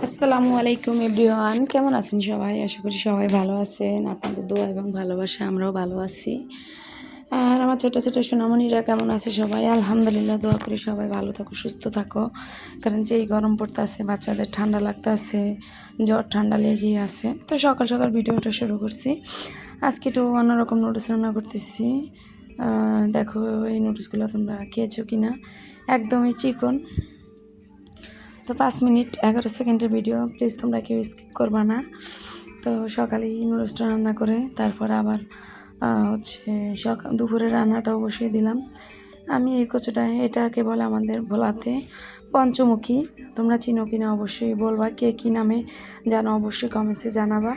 আসসালামু আলাইকুম এভরিওয়ান, কেমন আছেন সবাই? আশা করি সবাই ভালো আছেন। আপনাদের দোয়া এবং ভালোবাসা আমরাও ভালো আছি। আর আমার ছোটো ছোটো সোনামণিরা কেমন আছে সবাই? আলহামদুলিল্লাহ, দোয়া করি সবাই ভালো থাকো, সুস্থ থাকো। কারণ যেই গরম পড়তে আছে, বাচ্চাদের ঠান্ডা লাগতে আছে, জ্বর ঠান্ডা লেগেই আছে। তো সকাল সকাল ভিডিওটা শুরু করছি। আজকে একটু অন্যরকম নুডলস রান্না করতেছি। দেখো এই নুডলসগুলো তোমরা খেয়েছো কি না? একদমই চিকন। তো 5 মিনিট 11 সেকেন্ডের ভিডিও, প্লিজ তোমরা কেউ স্কিপ করবা না। তো সকালেই নুডলসটা রান্না করে তারপর আবার দুপুরে রান্নাটাও বসিয়ে দিলাম। আমি এই কচুটা, এটাকে বলে আমাদের ভোলাতে পঞ্চমুখী। তোমরা চিনো কিনা অবশ্যই বলবা, কে কী নামে জানো অবশ্যই কমেন্টসে জানাবা।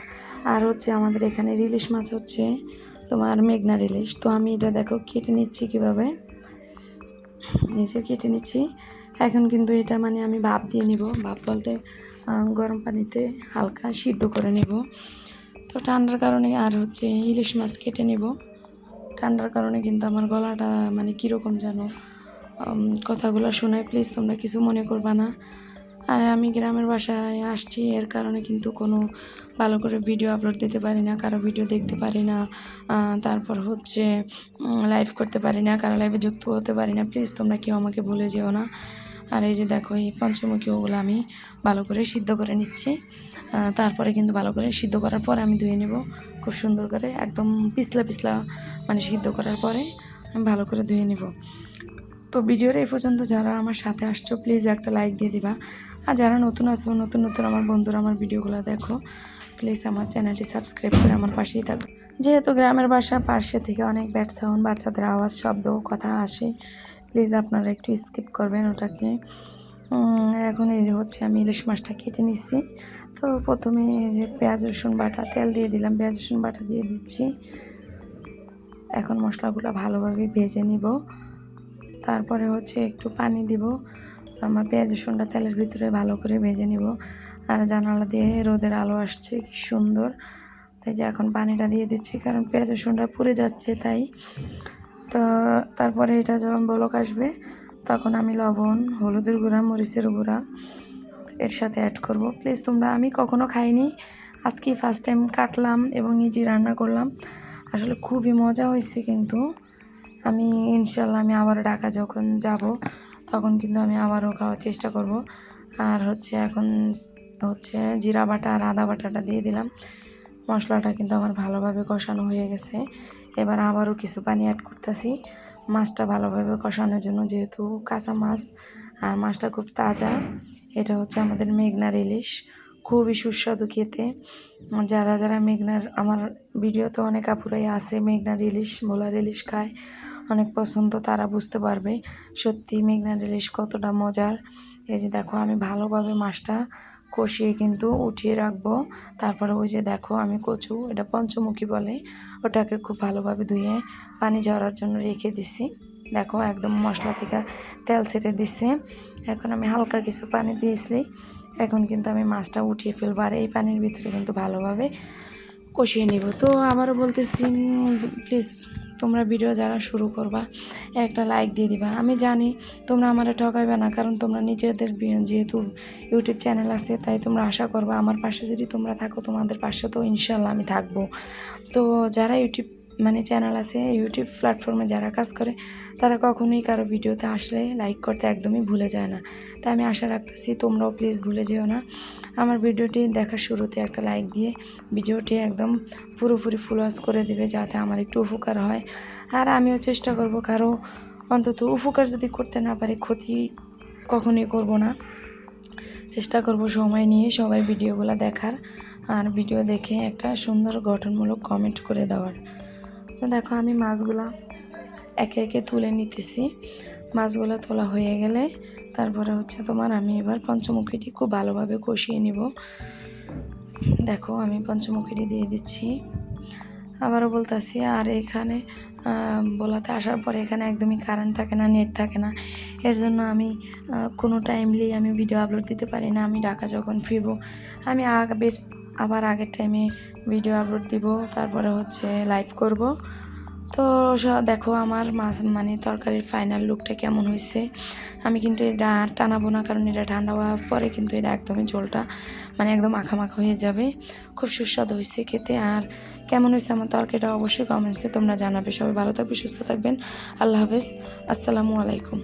আর আমাদের এখানে ইলিশ মাছ তোমার মেঘনা ইলিশ। তো আমি এটা দেখো কেটে নিচ্ছি কীভাবে, নিজে কেটে নিচ্ছি। এখন কিন্তু এটা আমি ভাপ দিয়ে নিব। ভাপ বলতে গরম পানিতে হালকা সিদ্ধ করে নিব। তো ঠান্ডার কারণে আর ইলিশ মাছ কেটে নিব। ঠান্ডার কারণে কিন্তু আমার গলাটা কীরকম যেন কথাগুলো শোনায়, প্লিজ তোমরা কিছু মনে করবা না। আর আমি গ্রামের বাসায় আসছি, এর কারণে কিন্তু কোনো ভালো করে ভিডিও আপলোড দিতে পারি না, কারো ভিডিও দেখতে পারি না, তারপর লাইভ করতে পারি না, কারো লাইভে যুক্ত হতে পারি না। প্লিজ তোমরা কেউ আমাকে ভুলে যেও না। আর এই যে দেখো, এই পঞ্চমুখী ওগুলো আমি ভালো করে সিদ্ধ করে নিচ্ছি। তারপরে কিন্তু ভালো করে সিদ্ধ করার পরে আমি ধুয়ে নেব খুব সুন্দর করে, একদম পিছলা পিছলা সিদ্ধ করার পরে আমি ভালো করে ধুয়ে নেব। তো ভিডিওর এই পর্যন্ত যারা আমার সাথে আসছো, প্লিজ একটা লাইক দিয়ে দিবা। আর যারা নতুন আসো, নতুন নতুন আমার বন্ধুরা আমার ভিডিওগুলো দেখো, প্লিজ আমার চ্যানেলটি সাবস্ক্রাইব করে আমার পাশেই থাকো। যেহেতু গ্রামের বাসা, পাশে থেকে অনেক ব্যাড সাউন্ড, বাচ্চাদের আওয়াজ, শব্দ, কথা আসে, প্লিজ আপনারা একটু স্কিপ করবেন ওটাকে। এখন এই যে আমি ইলিশ মাছটা কেটে নিচ্ছি। তো প্রথমে এই যে পেঁয়াজ রসুন বাটা, তেল দিয়ে দিলাম, পেঁয়াজ রসুন বাটা দিয়ে দিচ্ছি। এখন মশলাগুলো ভালোভাবে ভেজে নিব। তারপরে একটু পানি দিব। আমার পেঁয়াজ রসুনটা তেলের ভিতরে ভালো করে ভেজে নিব। আর জানালা দিয়ে রোদের আলো আসছে কি সুন্দর, তাই যে এখন পানিটা দিয়ে দিচ্ছি, কারণ পেঁয়াজ রসুনটা পুড়ে যাচ্ছে তাই। তো তারপরে এটা যখন বলক আসবে, তখন আমি লবণ, হলুদের গুঁড়া, মরিচের গুঁড়া এর সাথে অ্যাড করব। প্লিজ তোমরা, আমি কখনো খাইনি, আজকেই ফার্স্ট টাইম কাটলাম এবং নিজেই রান্না করলাম। আসলে খুবই মজা হয়েছে। কিন্তু আমি ইনশাল্লাহ আমি আবারও ঢাকা যখন যাব, তখন কিন্তু আমি আবারও খাওয়ার চেষ্টা করব। আর এখন জিরা বাটা আর আদা বাটাটা দিয়ে দিলাম। মশলাটা কিন্তু আমার ভালোভাবে কষানো হয়ে গেছে। এবার আবারও কিছু পানি অ্যাড করতেছি মাছটা ভালোভাবে কষানোর জন্য, যেহেতু কাঁচা মাছ আর মাছটা খুব তাজা। এটা আমাদের মেঘনার ইলিশ, খুবই সুস্বাদু খেতে। যারা যারা মেঘনার, আমার ভিডিওতে অনেক আপুরাই আছে মেঘনার ইলিশ, ভোলার ইলিশ খায়, অনেক পছন্দ, তারা বুঝতে পারবে সত্যি মেঘনার ইলিশ কতটা মজার। এই যে দেখো, আমি ভালোভাবে মাছটা কষিয়ে কিন্তু উঠিয়ে রাখবো। তারপরে ওই যে দেখো, আমি কচু, এটা পঞ্চমুখী বলে, ওটাকে খুব ভালোভাবে ধুয়ে পানি ঝরার জন্য রেখে দিছি। দেখো একদম মশলা থেকে তেল ছেড়ে দিচ্ছে। এখন আমি হালকা কিছু পানি দিয়েছি। এখন কিন্তু আমি মাছটা উঠিয়ে ফেলবো, আর এই পানির ভিতরে কিন্তু ভালোভাবে কষিয়ে নিব। তো আবারও বলতেছি, প্লিজ তোমরা ভিডিও যারা শুরু করবা, একটা লাইক দিয়ে দিবা। আমি জানি তোমরা আমার ঠকাইবে না, কারণ তোমরা নিজেদের যেহেতু ইউটিউব চ্যানেল আছে, তাই তোমরা আশা করবা আমার পাশে যদি তোমরা থাকো, তোমাদের পাশে তো ইনশাল্লাহ আমি থাকবো। তো যারা ইউটিউব চ্যানেল আছে, ইউটিউব প্ল্যাটফর্মে যারা কাজ করে, তারা কখনোই কারো ভিডিওতে আসলে লাইক করতে একদমই ভুলে যায় না। তাই আমি আশা রাখতেছি তোমরাও প্লিজ ভুলে যেও না। আমার ভিডিওটি দেখার শুরুতে একটা লাইক দিয়ে ভিডিওটি একদম পুরোপুরি ফুল ওয়াচ করে দেবে, যাতে আমার একটু উপকার হয়। আর আমিও চেষ্টা করব কারো অন্তত উপকার যদি করতে না পারি, ক্ষতি কখনোই করব না। চেষ্টা করব সময় নিয়ে সবাই ভিডিওগুলো দেখার, আর ভিডিও দেখে একটা সুন্দর গঠনমূলক কমেন্ট করে দেওয়ার। তো দেখো, আমি মাছগুলো একে একে তুলে নিতেছি। মাছগুলো তোলা হয়ে গেলে তারপরে আমি এবার পঞ্চমুখীটি খুব ভালোভাবে কষিয়ে নিব। দেখো, আমি পঞ্চমুখীটি দিয়ে দিচ্ছি। আবারও বলতেছি, আর এখানে বলাতে আসার পরে এখানে একদমই কারেন্ট থাকে না, নেট থাকে না। এর জন্য আমি কোনো টাইমলি আমি ভিডিও আপলোড দিতে পারি না। আমি ঢাকা যখন ফিরবো, আমি আবার আগের টাইমে ভিডিও আপলোড দিব, তারপরে লাইভ করব। তো তো দেখো আমার মাছ মানে তরকারির ফাইনাল লুকটা কেমন হয়েছে। আমি কিন্তু এটা আর টানাবো না, কারণ এটা ঠান্ডা হওয়ার পরে কিন্তু এটা একদমই ঝোলটা মানে একদম মাখা হয়ে যাবে। খুব সুস্বাদু হয়েছে খেতে। আর কেমন হয়েছে আমার তরকারিটা অবশ্যই কমেন্টসে তোমরা জানাবে। সবাই ভালো থাকবে, সুস্থ থাকবেন। আল্লাহ হাফেজ, আসসালামু আলাইকুম।